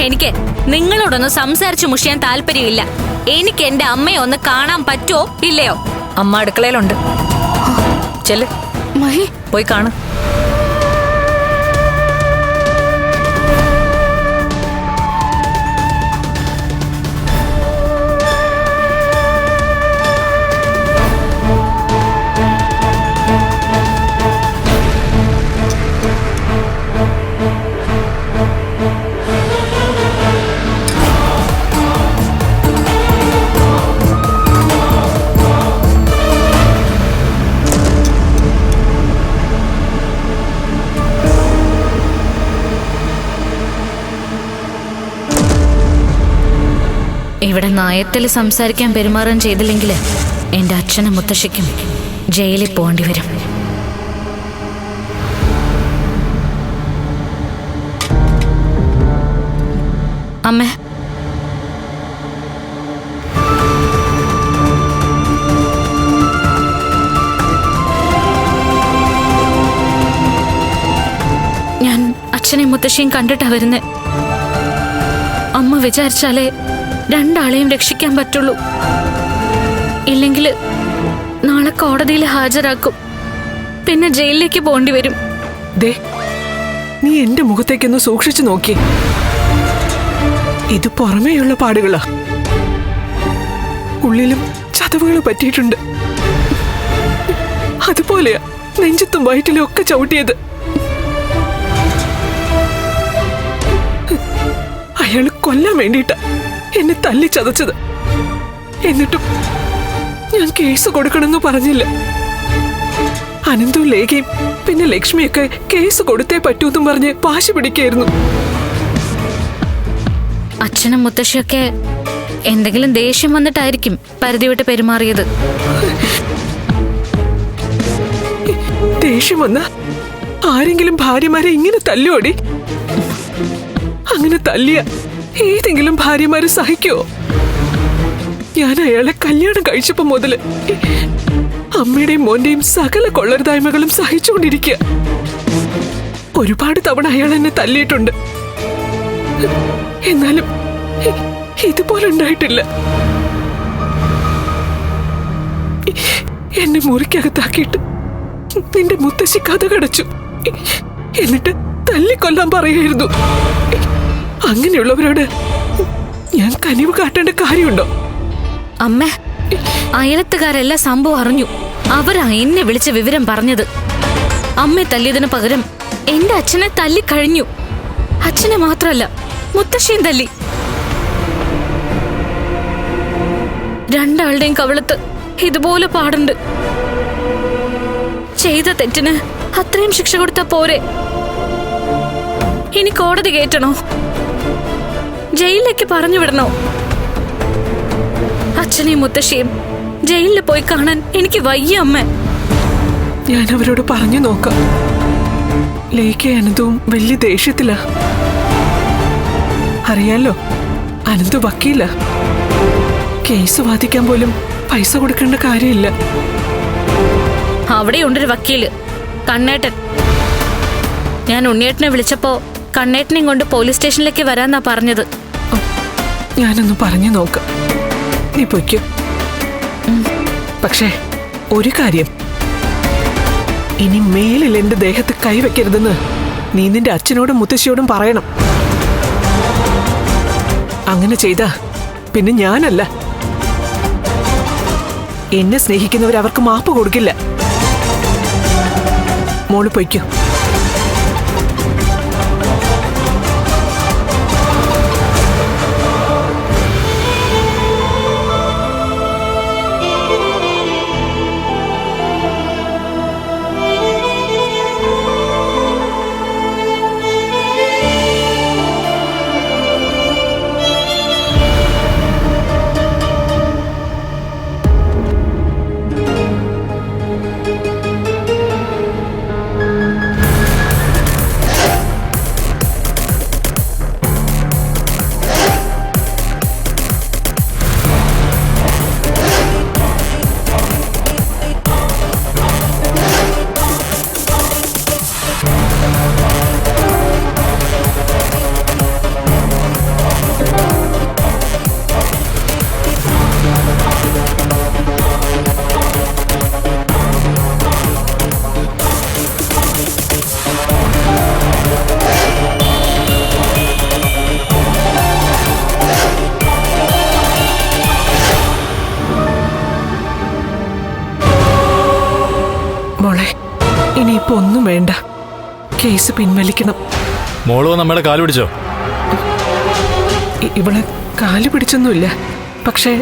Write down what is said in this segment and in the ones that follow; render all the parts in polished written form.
എനിക്ക് നിങ്ങളോടൊന്ന് സംസാരിച്ചു മുഷിയാൻ താല്പര്യമില്ല. എനിക്ക് എന്റെ അമ്മയെ ഒന്ന് കാണാൻ പറ്റുമോ ഇല്ലയോ? അമ്മ അടുക്കളയിലുണ്ട്. ചെല്ല്, മഹി, പോയി കാണു. ഇവിടെ നയത്തിൽ സംസാരിക്കാൻ പെരുമാറാൻ ചെയ്തില്ലെങ്കിൽ എന്റെ അച്ഛനും മുത്തശ്ശിക്കും ജയിലിൽ പോകേണ്ടി വരും. അമ്മേ, ഞാൻ അച്ഛനെയും മുത്തശ്ശിയും കണ്ടിട്ടാ വരുന്നേ. അമ്മ വിചാരിച്ചാലേ രണ്ടാളെയും രക്ഷിക്കാൻ പറ്റുള്ളൂ. ഇല്ലെങ്കിൽ നാളെ കോടതിയിൽ ഹാജരാക്കും. പിന്നെ ജയിലിലേക്ക് പോകേണ്ടി വരും. ദേ, നീ എന്റെ മുഖത്തേക്കൊന്ന് സൂക്ഷിച്ചു നോക്കി. ഇത് പുറമേയുള്ള പാടുകളാ, ഉള്ളിലും ചതവുകൾ പറ്റിയിട്ടുണ്ട്. അതുപോലെയാ നെഞ്ചത്തും വയറ്റിലും ഒക്കെ ചവിട്ടിയത്. അയാള് കൊല്ലാൻ വേണ്ടിയിട്ടാ എന്നെ തല്ലി ചതച്ചത്. എന്നിട്ടും ഞാൻ കേസ് കൊടുക്കണമെന്ന് പറഞ്ഞില്ല. അനന്തും ലേഖയും പിന്നെ ലക്ഷ്മിയൊക്കെ കേസ് കൊടുത്തേ പറ്റൂന്നും പറഞ്ഞ് വാശി പിടിക്കായിരുന്നു. അച്ഛനും മുത്തശ്ശിയൊക്കെ എന്തെങ്കിലും ദേഷ്യം വന്നിട്ടായിരിക്കും പരിധി വിട്ട് പെരുമാറിയത്. ദേഷ്യം വന്ന ആരെങ്കിലും ഭാര്യമാരെ ഇങ്ങനെ തല്ലുവോടി? അങ്ങനെ തല്ലിയ ഏതെങ്കിലും ഭാര്യമാര് സഹിക്കുവോ? ഞാൻ അയാളെ കല്യാണം കഴിച്ചപ്പോ മുതല് അമ്മയുടെയും മോന്റെയും സകല കൊള്ളരുതായ്മകളും സഹിച്ചുകൊണ്ടിരിക്കുക. ഒരുപാട് തവണ അയാൾ എന്നെ തല്ലിയിട്ടുണ്ട്. എന്നാലും ഇതുപോലെ ഉണ്ടായിട്ടില്ല. എന്നെ മുറിക്കകത്താക്കിയിട്ട് നിന്റെ മുത്തശ്ശി കഥ കടച്ചു. എന്നിട്ട് തല്ലിക്കൊല്ലാൻ പറയായിരുന്നു. അങ്ങനെയുള്ളവരോട് ഞാൻ കനിവ് കാട്ടേണ്ട കാര്യമുണ്ടോ? അമ്മ, അയലത്തുകാരെല്ലാം സംഭവം അറിഞ്ഞു. അവരാ എന്നെ വിളിച്ച് വിവരം പറഞ്ഞത്. അമ്മയെ തല്ലിയതിനു പകരം എന്റെ അച്ഛനെ തല്ലിക്കഴിഞ്ഞു. അച്ഛനെ മാത്രമല്ല, മുത്തശ്ശിയും തല്ലി. രണ്ടാളുടെയും കവിളത്ത് ഇതുപോലെ പാടുണ്ട്. ചെയ്ത തെറ്റിന് അത്രയും ശിക്ഷ കൊടുത്താ പോരെ? ഇനി കോടതി കയറ്റണോ? ജയിലിലേക്ക് പറഞ്ഞു വിടണോ? അച്ഛനെയും മുത്തശ്ശിയും ജയിലിൽ പോയി കാണാൻ എനിക്ക് വയ്യ അമ്മ. ഞാൻ അവരോട് പറഞ്ഞു നോക്കാം. ലേഖ അനന്തവും വലിയ ദേഷ്യത്തില. അറിയാലോ, അനന്ത് വക്കീല. കേസ് വാദിക്കാൻ പോലും പൈസ കൊടുക്കേണ്ട കാര്യമില്ല. അവിടെയുണ്ടൊരു വക്കീല്, കണ്ണേട്ടൻ. ഞാൻ ഉണ്ണിയേട്ടനെ വിളിച്ചപ്പോ കണ്ണേട്ടനെയും കൊണ്ട് പോലീസ് സ്റ്റേഷനിലേക്ക് വരാന്നാ പറഞ്ഞത്. ഞാനൊന്ന് പറഞ്ഞു നോക്കാം. നീ പൊയ്ക്കോ. പക്ഷേ ഒരു കാര്യം, ഇനി മേലിൽ എന്റെ ദേഹത്ത് കൈവയ്ക്കരുതെന്ന് നീ നിന്റെ അച്ഛനോടും മുത്തശ്ശിയോടും പറയണം. അങ്ങനെ ചെയ്താ പിന്നെ ഞാനല്ല, എന്നെ സ്നേഹിക്കുന്നവർ അവർക്ക് മാപ്പ് കൊടുക്കില്ല. മോള് പൊയ്ക്കോ. കേസ് പിൻവലിക്കണം. മോളോ നമ്മുടെ കാല് പിടിച്ചോ? ഇവളെ കാല് പിടിച്ചൊന്നുമില്ല. പക്ഷേ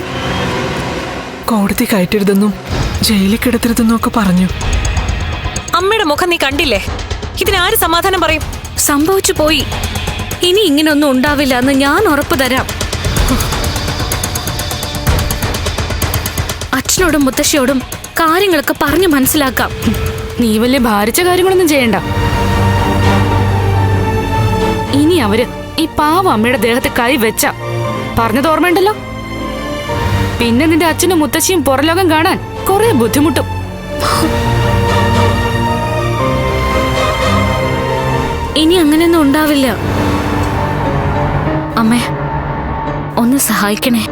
കോടതി കയറ്റരുതെന്നും ജയിലിൽ കിടത്തരുതെന്നും ഒക്കെ പറഞ്ഞു. അമ്മയുടെ മുഖം നീ കണ്ടില്ലേ? ഇതിനാര് സമാധാനം പറയും? സംഭവിച്ചു പോയി. ഇനി ഇങ്ങനൊന്നും ഉണ്ടാവില്ല എന്ന് ഞാൻ ഉറപ്പു തരാം. അച്ഛനോടും മുത്തശ്ശിയോടും കാര്യങ്ങളൊക്കെ പറഞ്ഞു മനസ്സിലാക്കാം. നീ വലിയ ഭാരിച്ച കാര്യങ്ങളൊന്നും ചെയ്യണ്ട. ഇനി അവര് ഈ പാവ അമ്മയുടെ ദേഹത്ത് കൈ വെച്ച പറഞ്ഞത് ഓർമ്മയുണ്ടല്ലോ, പിന്നെ നിന്റെ അച്ഛനും മുത്തശ്ശിയും പുറലോകം കാണാൻ കുറെ ബുദ്ധിമുട്ടും. ഇനി അങ്ങനെയൊന്നും ഉണ്ടാവില്ല. അമ്മേ, ഒന്ന് സഹായിക്കണേ.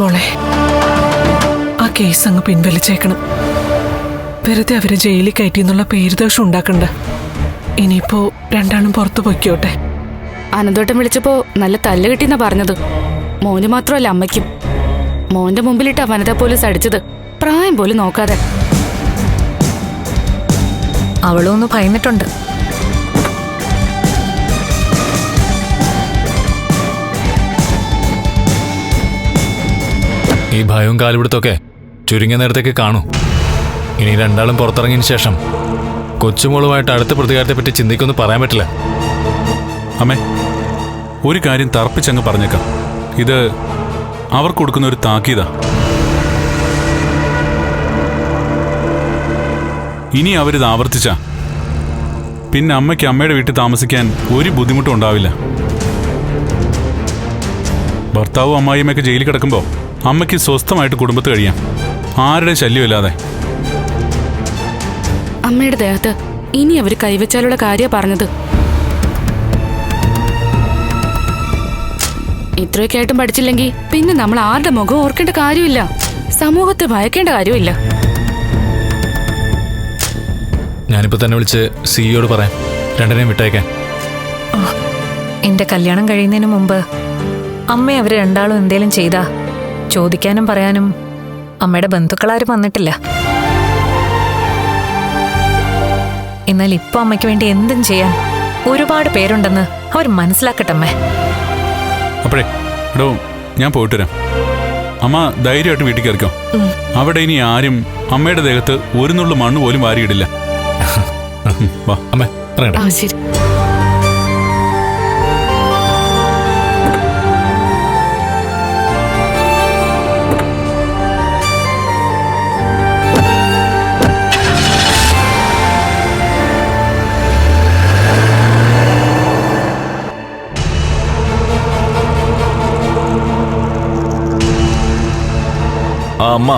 മോളെ, ആ കേസ് അങ്ങ് പിൻവലിച്ചേക്കണം. വെറുതെ അവരെ ജയിലിൽ കയറ്റിന്നുള്ള പേരുദോഷം ഉണ്ടാക്കണ്ട. ഇനിയിപ്പോ രണ്ടാളും പുറത്തു പൊയ്ക്കോട്ടെ. അനന്തോട്ടം വിളിച്ചപ്പോ നല്ല തല്ല് കിട്ടിയെന്നാ പറഞ്ഞത്. മോന് മാത്രമല്ല അമ്മയ്ക്കും. മോന്റെ മുമ്പിലിട്ട വനിതാ പോലീസ് അടിച്ചത്, പ്രായം പോലും നോക്കാതെ. അവളും ഒന്ന് ഭയന്നിട്ടുണ്ട്. ഈ ഭയവും കാലുപിടുത്തൊക്കെ ചുരുങ്ങിയ നേരത്തേക്ക് കാണൂ. ഇനി രണ്ടാളും പുറത്തിറങ്ങിയതിന് ശേഷം കൊച്ചുമോളുമായിട്ട് അടുത്ത പ്രതികാരത്തെ പറ്റി ചിന്തിക്കൊന്നും പറയാൻ പറ്റില്ല. അമ്മേ, ഒരു കാര്യം തർപ്പിച്ചങ്ങ് പറഞ്ഞേക്കാം. ഇത് അവർ കൊടുക്കുന്ന ഒരു താക്കീതാ. ഇനി അവരിത് ആവർത്തിച്ച പിന്നെ അമ്മയ്ക്ക് അമ്മയുടെ വീട്ടിൽ താമസിക്കാൻ ഒരു ബുദ്ധിമുട്ടും ഉണ്ടാവില്ല. ഭർത്താവും അമ്മായിയമ്മയൊക്കെ ജയിലിൽ കിടക്കുമ്പോൾ അമ്മയ്ക്ക് സ്വസ്ഥമായിട്ട് കുടുംബത്ത് കഴിയാം, ആരുടെ ശല്യമില്ലാതെ. അമ്മയുടെ ദേഹത്ത് ഇനി അവര് കൈവച്ചാലുള്ള കാര്യ പറഞ്ഞത്. ഇത്രയൊക്കെ ആയിട്ടും പഠിച്ചില്ലെങ്കിൽ പിന്നെ നമ്മൾ ആരുടെ മുഖം ഓർക്കേണ്ട കാര്യമില്ല, സമൂഹത്തെ ഭയക്കേണ്ട കാര്യമില്ല. ഞാനിപ്പോ തന്നെ വിളിച്ച് സിഇയോട് പറയാം രണ്ടിനെയും വിട്ടയക്കാൻ. എന്റെ കല്യാണം കഴിയുന്നതിന് മുമ്പ് അമ്മ അവര് രണ്ടാളും എന്തേലും ചെയ്താ ചോദിക്കാനും പറയാനും അമ്മയുടെ ബന്ധുക്കളാരും വന്നിട്ടില്ല. എന്നാൽ ഇപ്പൊ അമ്മയ്ക്ക് വേണ്ടി എന്തും ചെയ്യാൻ ഒരുപാട് പേരുണ്ടെന്ന് അവർ മനസ്സിലാക്കട്ടമ്മേ. അപ്പോഴേ എടോ, ഞാൻ പോയിട്ട് വരാം. അമ്മ ധൈര്യമായിട്ട് വീട്ടിൽ കയറിക്കോ. അവിടെ ഇനി ആരും അമ്മയുടെ ദേഹത്ത് ഒരു നുള്ളു മണ്ണ് പോലും വാരിയിടില്ല. വാ അമ്മേ, ഇറങ്ങട്ടെ. ആ ശരി. ആ അമ്മ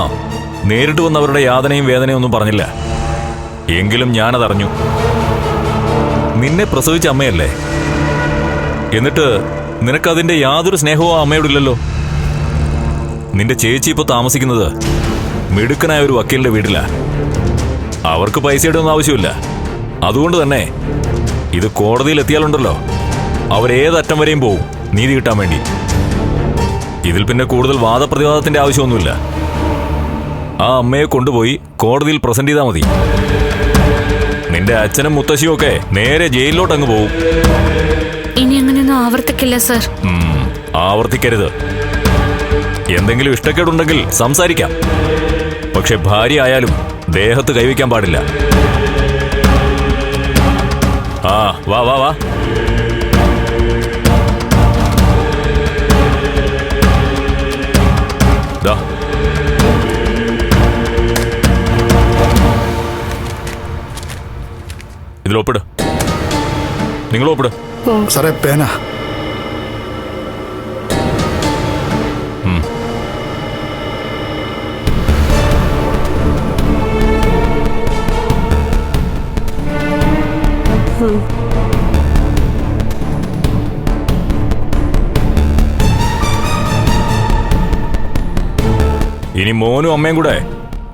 നേരിട്ട് വന്നവരുടെ യാതനയും വേദനയും ഒന്നും പറഞ്ഞില്ല. എങ്കിലും ഞാനതറിഞ്ഞു. നിന്നെ പ്രസവിച്ച അമ്മയല്ലേ? എന്നിട്ട് നിനക്കതിന്റെ യാതൊരു സ്നേഹവും ആ അമ്മയോടില്ലല്ലോ. നിന്റെ ചേച്ചി ഇപ്പോൾ താമസിക്കുന്നത് മിടുക്കനായ ഒരു വക്കീലിന്റെ വീട്ടിലാ. അവർക്ക് പൈസയുടെ ഒന്നും ആവശ്യമില്ല. അതുകൊണ്ട് തന്നെ ഇത് കോടതിയിൽ എത്തിയാലുണ്ടല്ലോ, അവരേതറ്റം വരെയും പോവും നീതി കിട്ടാൻ വേണ്ടി. ഇതിൽ പിന്നെ കൂടുതൽ വാദപ്രതിവാദത്തിന്റെ ആവശ്യമൊന്നുമില്ല. ആ അമ്മയെ കൊണ്ടുപോയി കോടതിയിൽ പ്രസന്റ് ചെയ്താൽ മതി. നിന്റെ അച്ഛനും മുത്തശ്ശിയും ഒക്കെ നേരെ ജയിലിലോട്ട് അങ്ങ് പോവും. ഇനി അങ്ങനെയൊന്നും ആവർത്തിക്കില്ല സർ. ആവർത്തിക്കരുത്. എന്തെങ്കിലും ഇഷ്ടക്കേടുണ്ടെങ്കിൽ സംസാരിക്കാം. പക്ഷെ ഭാര്യ ആയാലും ദേഹത്ത് കൈവയ്ക്കാൻ പാടില്ല. ആ വാ വാ വാ. ദാ ഇതിലൊപ്പിട്. നിങ്ങൾ ഒപ്പിട്. സാറേ, പേന. ഇനി മോനും അമ്മയും കൂടെ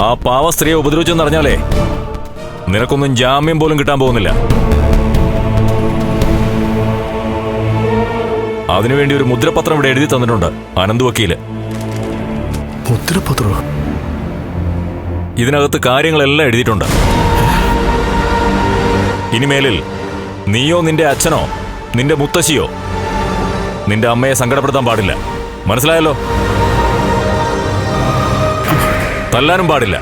ആ പാവ സ്ത്രീയെ ഉപദ്രവിച്ചെന്നറിഞ്ഞാലേ നിനക്കൊന്നും ജാമ്യം പോലും കിട്ടാൻ പോകുന്നില്ല. അതിനുവേണ്ടി ഒരു മുദ്രപത്രം ഇവിടെ എഴുതി തന്നിട്ടുണ്ട് അനന്ത് വക്കീല്. മുദ്രപത്രോ? ഇതിനകത്ത് കാര്യങ്ങളെല്ലാം എഴുതിയിട്ടുണ്ട്. ഇനിമേലിൽ നീയോ നിന്റെ അച്ഛനോ നിന്റെ മുത്തശ്ശിയോ നിന്റെ അമ്മയെ സങ്കടപ്പെടുത്താൻ പാടില്ല. മനസ്സിലായല്ലോ? തല്ലാനും പാടില്ല.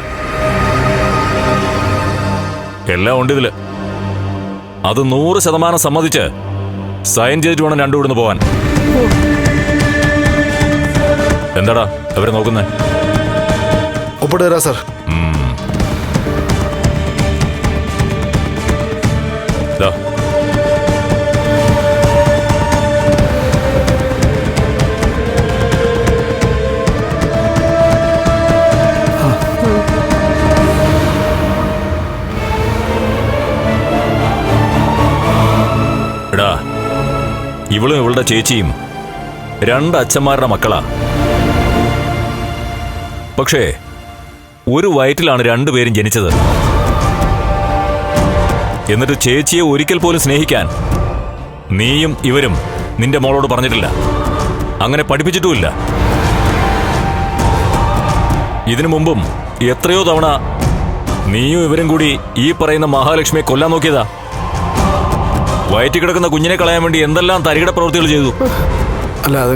എല്ലാം ഉണ്ട് ഇതില്. അത് 100% സമ്മതിച്ച് സൈൻ ചെയ്തിട്ട് വേണം രണ്ടു ഇവിടുന്ന് പോവാൻ. എന്താടാ അവരെ നോക്കുന്നേ? ഒപ്പിട്ട് തരാം സാർ. ദാ. എടാ, ഇവളും ഇവളുടെ ചേച്ചിയും 2 അച്ഛന്മാരുടെ മക്കളാ. പക്ഷേ ഒരു വയറ്റിലാണ് 2 പേരും ജനിച്ചത്. എന്നിട്ട് ചേച്ചിയെ ഒരിക്കൽ പോലും സ്നേഹിക്കാൻ നീയും ഇവരും നിന്റെ മോളോട് പറഞ്ഞിട്ടില്ല. അങ്ങനെ പഠിപ്പിച്ചിട്ടുമില്ല. ഇതിനു മുമ്പും എത്രയോ തവണ നീയും ഇവരും കൂടി ഈ പറയുന്ന മഹാലക്ഷ്മിയെ കൊല്ലാൻ നോക്കിയതാ. വയറ്റി കിടക്കുന്ന കുഞ്ഞിനെ കളയാൻ വേണ്ടി എന്തെല്ലാം തരികിട പ്രവൃത്തികൾ ചെയ്തു. അല്ല, അത്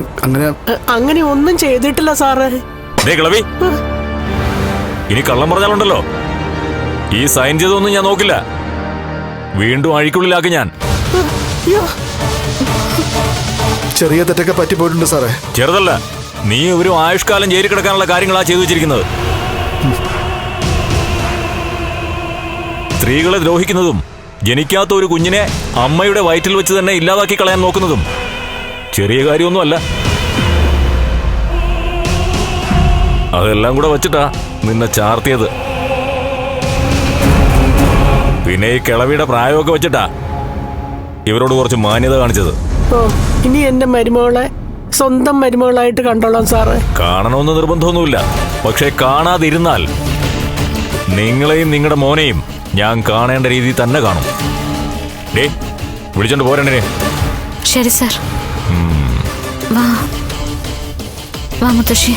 അങ്ങനെ ഒന്നും ചെയ്തിട്ടില്ല സാറേ. ദേ കിളവി, ഇനി കള്ളം പറഞ്ഞാലുണ്ടല്ലോ, ഈ സൈൻ ചെയ്തൊന്നും ഞാൻ നോക്കില്ല. വീണ്ടും അഴിക്കുള്ളിലാക്കി ഞാൻ. ചെറിയ തെറ്റൊക്കെ പറ്റിപ്പോയിട്ടുണ്ട് സാറേ. ചെറുതല്ല, നീ ഇവരും ആയുഷ്കാലം ജയിലിൽ കിടക്കാനുള്ള കാര്യങ്ങളാ ചെയ്തു വെച്ചിരിക്കുന്നത്. സ്ത്രീകളെ ദ്രോഹിക്കുന്നതും ജനിക്കാത്ത ഒരു കുഞ്ഞിനെ അമ്മയുടെ വയറ്റിൽ വെച്ച് തന്നെ ഇല്ലാതാക്കി കളയാൻ നോക്കുന്നതും ചെറിയ കാര്യമൊന്നുമല്ല. അതെല്ലാം കൂടെ വച്ചിട്ടാ നിന്നെ ചാർത്തിയത്. പിന്നെ ഈ കിളവിയുടെ പ്രായമൊക്കെ വെച്ചിട്ടാ ഇവരോട് കുറച്ച് മാന്യത കാണിച്ചത്. ഇനി എന്റെ മരുമകളെ സ്വന്തം മരുമകളായിട്ട് കണ്ടോളാം സാറേ. കാണണമെന്ന് നിർബന്ധമൊന്നുമില്ല. പക്ഷെ കാണാതിരുന്നാൽ നിങ്ങളെയും നിങ്ങളുടെ മോനെയും ഞാൻ കാണേണ്ട രീതിയിൽ തന്നെ കാണും. ഡേ, വിളിച്ചോണ്ട് പോരണ്ടേ? ശരി സാർ. വാ വാ മുത്തശ്ശി.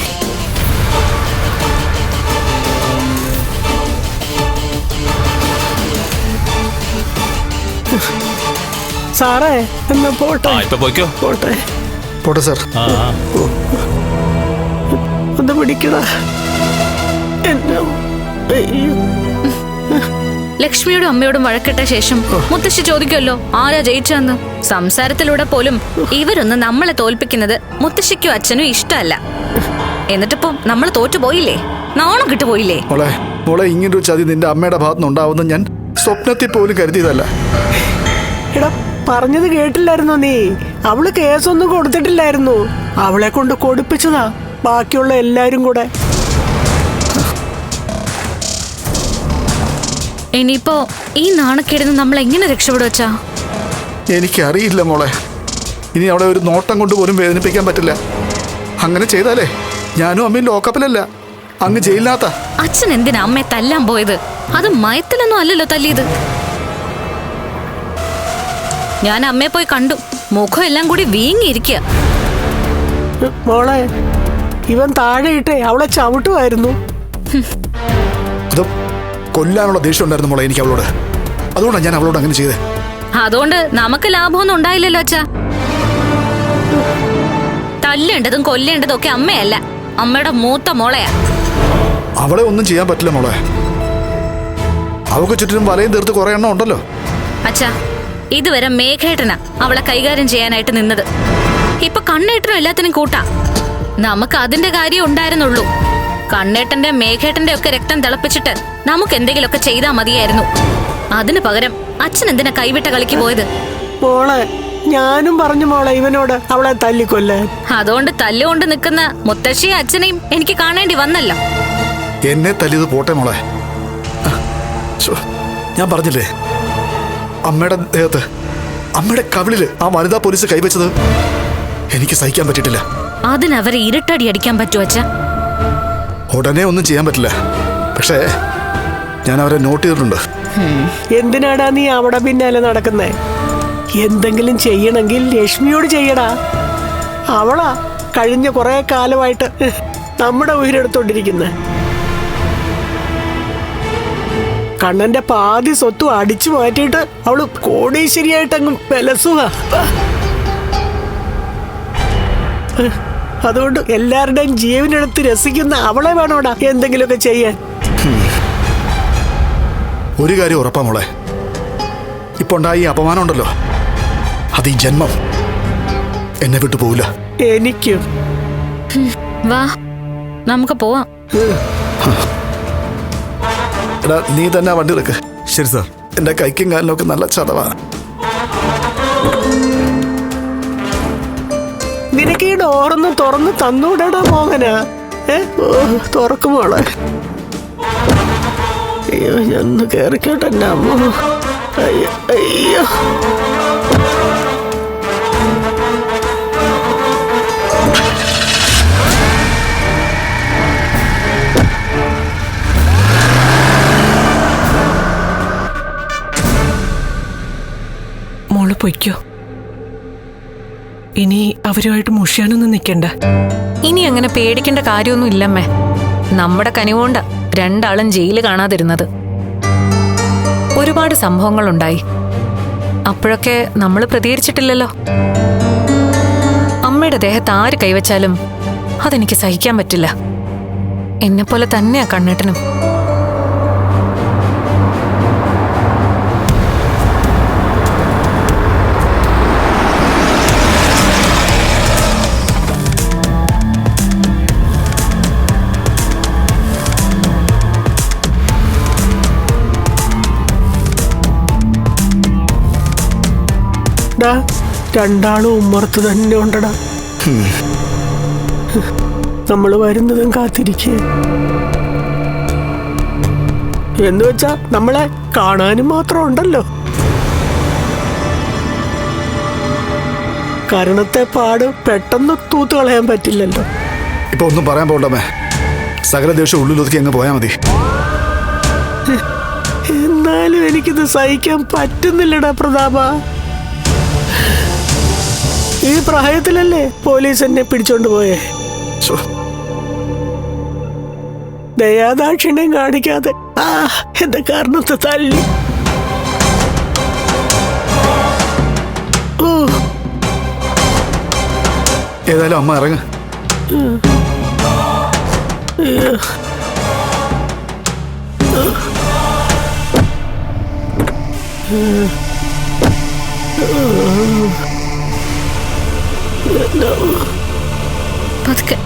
സാറേ എന്നാ പോട്ടെ. ഇപ്പൊ പോയിക്കോ. പോട്ടെ പോട്ടെ സാർ. ഒന്ന് പിടിക്കണ. ലക്ഷ്മിയോടും അമ്മയോടും വഴക്കിട്ട ശേഷം മുത്തശ്ശി ചോദിക്കുമല്ലോ ആരാ ജയിച്ചെന്ന്. സംസാരത്തിലൂടെ പോലും ഇവരൊന്ന് നമ്മളെ തോൽപ്പിക്കുന്നത് മുത്തശ്ശിക്കും അച്ഛനും ഇഷ്ടമല്ല. എന്നിട്ടിപ്പോ നമ്മൾ തോറ്റുപോയില്ലേ, നാണം കിട്ടുപോയില്ലേ. മോളെ ഇങ്ങനൊരു ചതി നിന്റെ അമ്മയുടെ ഭാഗത്തുനിന്ന് ഉണ്ടാവുന്ന ഞാൻ സ്വപ്നത്തിൽ പോലും കരുതിയതല്ല. എടാ, പറഞ്ഞത് കേട്ടില്ലായിരുന്നോ നീ? അവള് കേസൊന്നും കൊടുത്തിട്ടില്ലായിരുന്നു. അവളെ കൊണ്ട് കൊടുപ്പിച്ചതാ ബാക്കിയുള്ള എല്ലാരും കൂടെ. ഇനിയിപ്പോ ഈ നാണക്കേടിന് നമ്മൾ എങ്ങനെ രക്ഷപ്പെടും അച്ഛാ? എനിക്കറിയില്ല മോളെ. ഇനി അവളെ ഒരു നോട്ടം കൊണ്ട് പോലും വേദനിപ്പിക്കാൻ പറ്റില്ല. അങ്ങനെ ചെയ്താലേ ഞാനും അമ്മയും ലോക്കപ്പിലല്ല, അങ്ങ് ജയിലിനകത്താ. അച്ഛൻ എന്തിനാ അമ്മയെ തല്ലാൻ പോയത്? അത് മയത്തിലൊന്നും അല്ലല്ലോ തല്ലിയത്. ഞാൻ അമ്മയെ പോയി കണ്ടു. മുഖം എല്ലാം കൂടി വീങ്ങിയിരിക്കുക. മോളെ, ഇവൻ താഴെ ഇട്ടേ അവളെ ചവിട്ടുമായിരുന്നു. അത് കൊല്ലാനുള്ള ദേഷ്യം ഉണ്ടായിരുന്നു മോളെ എനിക്ക് അവളോട്. അതുകൊണ്ടാണ് ഞാൻ അവളോട് അങ്ങനെ ചെയ്തത്. അതുകൊണ്ട് നമുക്ക് ലാഭമൊന്നും ഉണ്ടായില്ലല്ലോ അച്ഛാ. തല്ലേണ്ടതും കൊല്ലേണ്ടതും ഒക്കെ അമ്മയല്ല, അമ്മയുടെ മൂത്ത മോളെയാ. അവളെ ഒന്നും ചെയ്യാൻ പറ്റില്ല മോളെ. അവൾക്ക് ചുറ്റിനും വലയും തീർത്ത് കുറെ എണ്ണം ഉണ്ടല്ലോ. അച്ഛാ, ഇതുവരെ മേഘേട്ടനാ അവളെ കൈകാര്യം ചെയ്യാനായിട്ട് നിന്നത്. ഇപ്പൊ കണ്ണേട്ടനും എല്ലാത്തിനും കൂട്ടാ. നമുക്ക് അതിന്റെ കാര്യം ഉണ്ടായിരുന്നുള്ളൂ. കണ്ണേട്ടന്റെ മേഘേട്ടന്റെ ഒക്കെ രക്തം തിളപ്പിച്ചിട്ട് നമുക്ക് എന്തെങ്കിലുമൊക്കെ ചെയ്താൽ മതിയായിരുന്നു. അതിനു പകരം അച്ഛൻ എന്തിനാ കൈവിട്ട കളിക്ക് പോയത്? മോളെ, ഞാനും പറഞ്ഞു മോളെ ഇവനോട് അവളെ തല്ലിക്കൊല്ലേ. അതുകൊണ്ട് തല്ലുകൊണ്ട് നിൽക്കുന്ന മുത്തശ്ശിയും അച്ഛനെയും എനിക്ക് കാണേണ്ടി വന്നല്ലോ. എന്നെ തല്ലിയത് പോട്ടെ മോളെ. ഞാൻ പറഞ്ഞില്ലേ, അമ്മയുടെ ദേഹത്ത്, അമ്മയുടെ കവിളില് ആ വനിതാ പോലീസ് കൈവച്ചത് എനിക്ക് സഹിക്കാൻ പറ്റിയിട്ടില്ല. അതിനവരെ ഇരട്ടടി അടിക്കാൻ പറ്റുമോ അച്ഛാ? ഉടനെ ഒന്നും ചെയ്യാൻ പറ്റില്ല, പക്ഷേ ഞാൻ അവരെ നോട്ട് ചെയ്തിട്ടുണ്ട്. എന്തിനാടാ നീ അവിടെ പിന്നാലെ നടക്കുന്നേ? എന്തെങ്കിലും ചെയ്യണമെങ്കിൽ ലക്ഷ്മിയോട് ചെയ്യടാ. അവളാ കഴിഞ്ഞ കുറെ കാലമായിട്ട് നമ്മുടെ ഉയരെടുത്തോണ്ടിരിക്കുന്നത്. കണ്ണന്റെ പാതി സ്വത്തും അടിച്ചു മാറ്റിയിട്ട് അവള് കോടീശ്വരിയായിട്ട് അങ്ങ് വിലസുക. അതുകൊണ്ട് എല്ലാവരുടെയും ജീവനെടുത്ത് രസിക്കുന്ന അവളെ വേണോടാ എന്തെങ്കിലുമൊക്കെ ചെയ്യാൻ. ഒരു കാര്യം ഉറപ്പാ മോളെ, ഇപ്പൊ ഉണ്ടായ ഈ അപമാനം ഉണ്ടല്ലോ, അത് ഈ ജന്മം എന്നെ വിട്ടു പോവില്ല. എനിക്കും. വാ നമുക്ക് പോവാം. എടാ നീ തന്നെ വണ്ടി എടുക്ക്. ശരി സാർ. എന്റെ കൈക്കും കാലിനൊക്കെ നല്ല ചതവാ. നിനക്ക് ഈ ഡോറൊന്ന് തുറന്ന് തന്നൂടാ മോഹന? തുറക്കുമോളെ. അയ്യോ ഒന്ന് കേറിക്കോട്ടെ എൻ്റെ അമ്മ. അയ്യോ അയ്യോ. മോള് പൊയ്ക്കോ. ഇനി അവരുമായിട്ട് മുഷിയാനൊന്നും നിൽക്കണ്ട. ഇനി അങ്ങനെ പേടിക്കേണ്ട കാര്യമൊന്നും ഇല്ലമ്മേ. നമ്മുടെ കനിവുകൊണ്ട രണ്ടാളും ജയില് കാണാതിരുന്നത്. ഒരുപാട് സംഭവങ്ങളുണ്ടായി, അപ്പോഴൊക്കെ നമ്മൾ പ്രതികരിച്ചിട്ടില്ലല്ലോ. അമ്മയുടെ ദേഹത്ത് ആര് കൈവച്ചാലും അതെനിക്ക് സഹിക്കാൻ പറ്റില്ല. എന്നെപ്പോലെ തന്നെയാ കണ്ണേട്ടനും. രണ്ടാളും ഉമ്മർത്ത് തന്നെ ഉണ്ടടാ. നമ്മള് വരുന്നതും കാത്തിരിക്കേ. എന്ന് വെച്ചാ നമ്മളെ കാണാനും മാത്രം ഉണ്ടല്ലോ. കരണത്തെ പാട് പെട്ടെന്ന് തൂത്ത് കളയാൻ പറ്റില്ലല്ലോ. ഇപ്പൊ ഒന്നും പറയാൻ പോകണ്ടമ്മേ, സകല ദേഷ്യം ഉള്ളിലൊതുക്കി അങ്ങ് പോയാ മതി. എന്നാലും എനിക്കിത് സഹിക്കാൻ പറ്റുന്നില്ലടാ പ്രതാപ. ഈ പ്രായത്തിലല്ലേ പോലീസ് എന്നെ പിടിച്ചോണ്ട് പോയേ. ദയാദാക്ഷിണ്യം കാണിക്കാതെ എന്റെ കാരണത്തെ തല്ലി. ഏതായാലും അമ്മ ഇറങ്ങ. പതുക്കെ.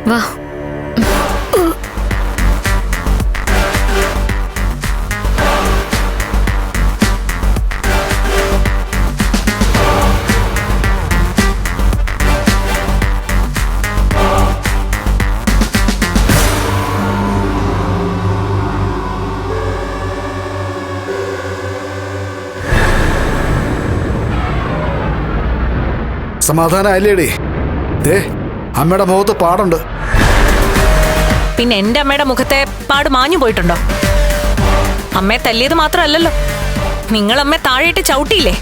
വാ. സമാധാനമായില്ലേടേ? ദേ അമ്മയുടെ മുഖത്ത് പാടുണ്ട്. പിന്നെ എന്റെ അമ്മയുടെ മുഖത്തെ പാട് മാഞ്ഞു പോയിട്ടുണ്ടോ? അമ്മയെ തല്ലിയത് മാത്രമല്ലല്ലോ, നിങ്ങളമ്മയെ താഴെയിട്ട് ചവിട്ടിയില്ലേ?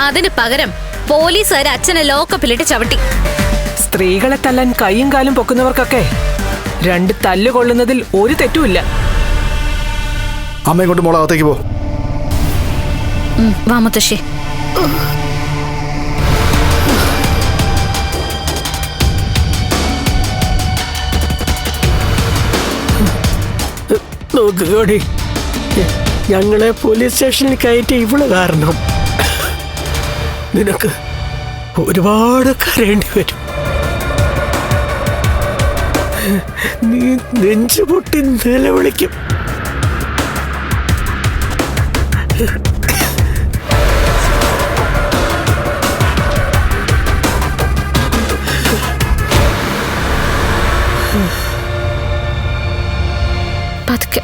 അതിന് പകരം പോലീസുകാർ അച്ഛനെ ലോക്കപ്പിലിട്ട് ചവിട്ടി. സ്ത്രീകളെ തല്ലാൻ കൈയും കാലും പൊക്കുന്നവർക്കൊക്കെ രണ്ട് തല്ല് കൊള്ളുന്നതിൽ ഒരു തെറ്റുമില്ല. അമ്മയും കൊണ്ട് മോളെ അകത്തേക്ക് പോ. വാ മുത്തശ്ശി. നോക്കുകോടി, ഞങ്ങളെ പോലീസ് സ്റ്റേഷനിൽ കയറ്റി ഇവള് കാരണം നിനക്ക് ഒരുപാട് കരയേണ്ടി വരും. നീ നെഞ്ചു പൊട്ടി നിലവിളിക്കും. പതുക്കെ